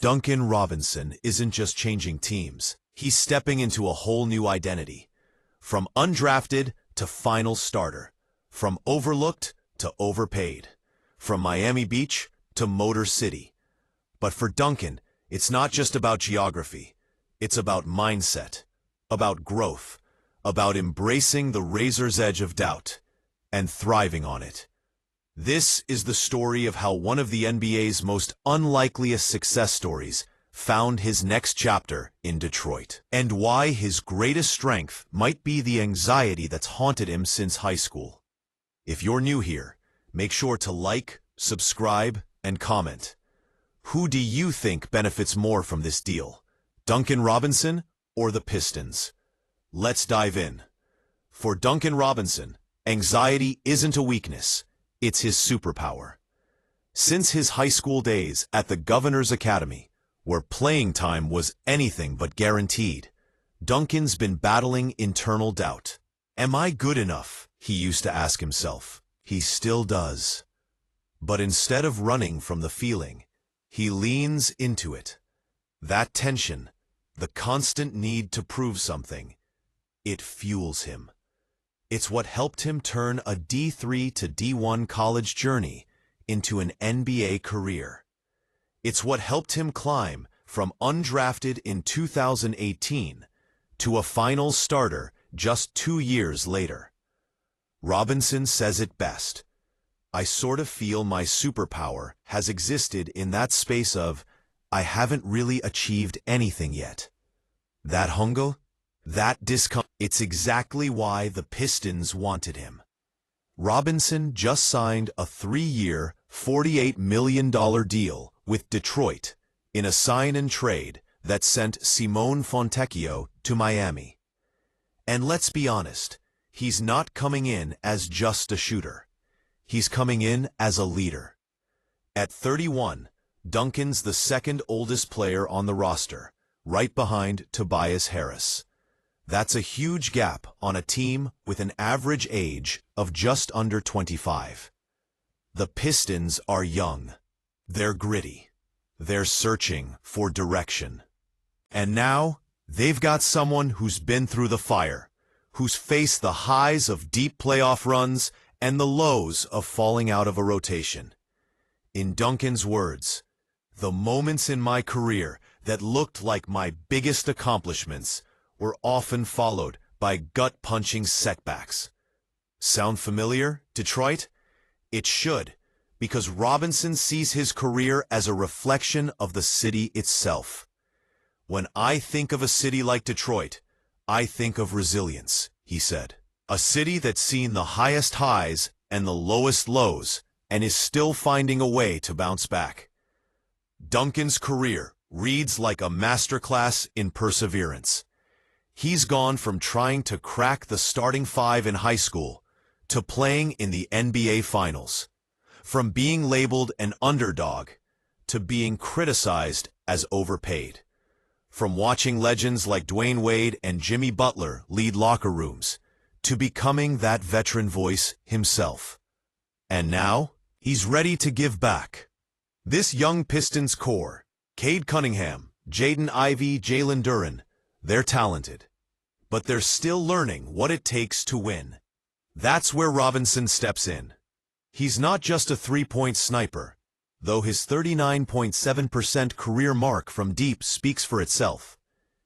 Duncan Robinson isn't just changing teams. He's stepping into a whole new identity. From undrafted to final starter. From overlooked to overpaid. From Miami Beach to Motor City. But for Duncan, it's not just about geography. It's about mindset, about growth, about embracing the razor's edge of doubt and thriving on it. This is the story of how one of the NBA's most unlikeliest success stories found his next chapter in Detroit, and why his greatest strength might be the anxiety that's haunted him since high school. If you're new here, make sure to like, subscribe, and comment. Who do you think benefits more from this deal? Duncan Robinson or the Pistons? Let's dive in. For Duncan Robinson, anxiety isn't a weakness. It's his superpower. Since his high school days at the Governor's Academy, where playing time was anything but guaranteed, Duncan's been battling internal doubt. Am I good enough? He used to ask himself. He still does. But instead of running from the feeling, he leans into it. That tension, the constant need to prove something, it fuels him. It's what helped him turn a D3 to D1 college journey into an NBA career. It's what helped him climb from undrafted in 2018 to a finals starter just 2 years later. Robinson says it best. I sort of feel my superpower has existed in that space of, I haven't really achieved anything yet. That hunger? That discomfort, it's exactly why the Pistons wanted him. Robinson just signed a 3-year, $48 million deal with Detroit in a sign-and-trade that sent Simone Fontecchio to Miami. And let's be honest, he's not coming in as just a shooter. He's coming in as a leader. At 31, Duncan's the second oldest player on the roster, right behind Tobias Harris. That's a huge gap on a team with an average age of just under 25. The Pistons are young. They're gritty. They're searching for direction. And now, they've got someone who's been through the fire, who's faced the highs of deep playoff runs and the lows of falling out of a rotation. In Duncan's words, the moments in my career that looked like my biggest accomplishments were often followed by gut-punching setbacks. Sound familiar, Detroit? It should, because Robinson sees his career as a reflection of the city itself. When I think of a city like Detroit, I think of resilience, he said. A city that's seen the highest highs and the lowest lows and is still finding a way to bounce back. Duncan's career reads like a masterclass in perseverance. He's gone from trying to crack the starting five in high school to playing in the NBA Finals, from being labeled an underdog to being criticized as overpaid, from watching legends like Dwayne Wade and Jimmy Butler lead locker rooms to becoming that veteran voice himself. And now, he's ready to give back. This young Pistons core, Cade Cunningham, Jaden Ivey, Jalen Duren, they're talented, but they're still learning what it takes to win. That's where Robinson steps in. He's not just a three-point sniper, though his 39.7% career mark from deep speaks for itself.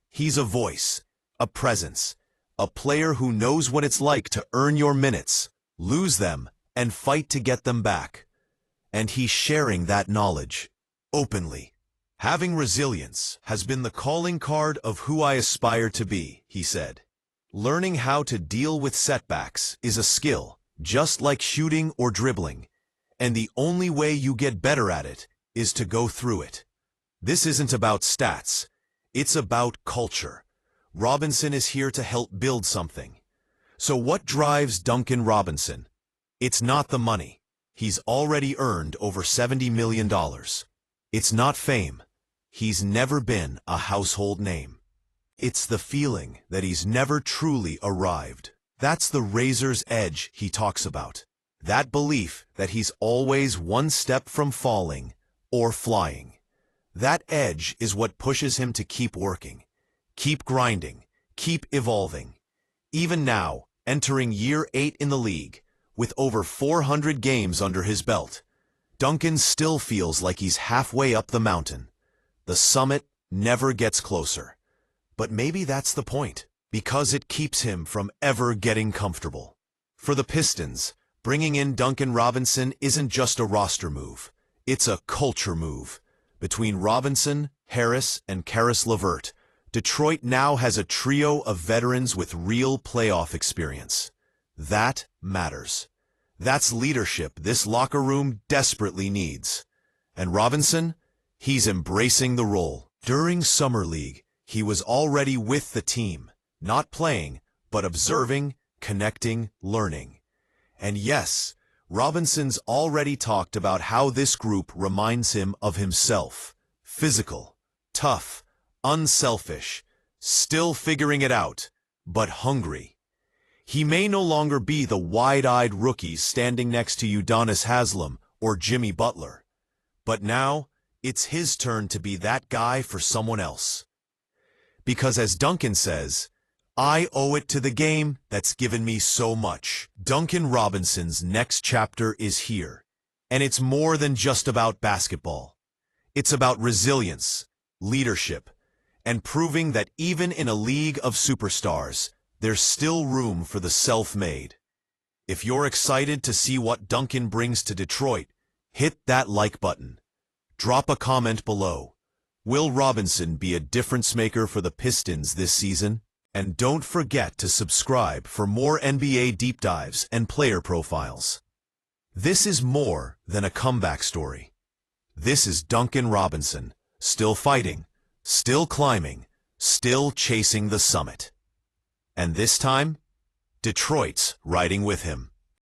He's a voice, a presence, a player who knows what it's like to earn your minutes, lose them, and fight to get them back. And he's sharing that knowledge, openly. Having resilience has been the calling card of who I aspire to be, he said. Learning how to deal with setbacks is a skill, just like shooting or dribbling, and the only way you get better at it is to go through it. This isn't about stats, it's about culture. Robinson is here to help build something. So what drives Duncan Robinson? It's not the money. He's already earned over $70 million. It's not fame. He's never been a household name. It's the feeling that he's never truly arrived. That's the razor's edge he talks about. That belief that he's always one step from falling or flying. That edge is what pushes him to keep working, keep grinding, keep evolving. Even now, entering year 8 in the league, with over 400 games under his belt, Duncan still feels like he's halfway up the mountain. The summit never gets closer. But maybe that's the point, because it keeps him from ever getting comfortable. For the Pistons, bringing in Duncan Robinson isn't just a roster move. It's a culture move. Between Robinson, Harris, and Caris LeVert, Detroit now has a trio of veterans with real playoff experience. That matters. That's leadership this locker room desperately needs. And Robinson, he's embracing the role. During Summer League, he was already with the team, not playing, but observing, connecting, learning. And yes, Robinson's already talked about how this group reminds him of himself. Physical, tough, unselfish, still figuring it out, but hungry. He may no longer be the wide-eyed rookie standing next to Udonis Haslem or Jimmy Butler. But now, it's his turn to be that guy for someone else. Because as Duncan says, I owe it to the game that's given me so much. Duncan Robinson's next chapter is here. And it's more than just about basketball. It's about resilience, leadership, and proving that even in a league of superstars, there's still room for the self-made. If you're excited to see what Duncan brings to Detroit, hit that like button. Drop a comment below. Will Robinson be a difference-maker for the Pistons this season? And don't forget to subscribe for more NBA deep dives and player profiles. This is more than a comeback story. This is Duncan Robinson, still fighting, still climbing, still chasing the summit. And this time, Detroit's riding with him.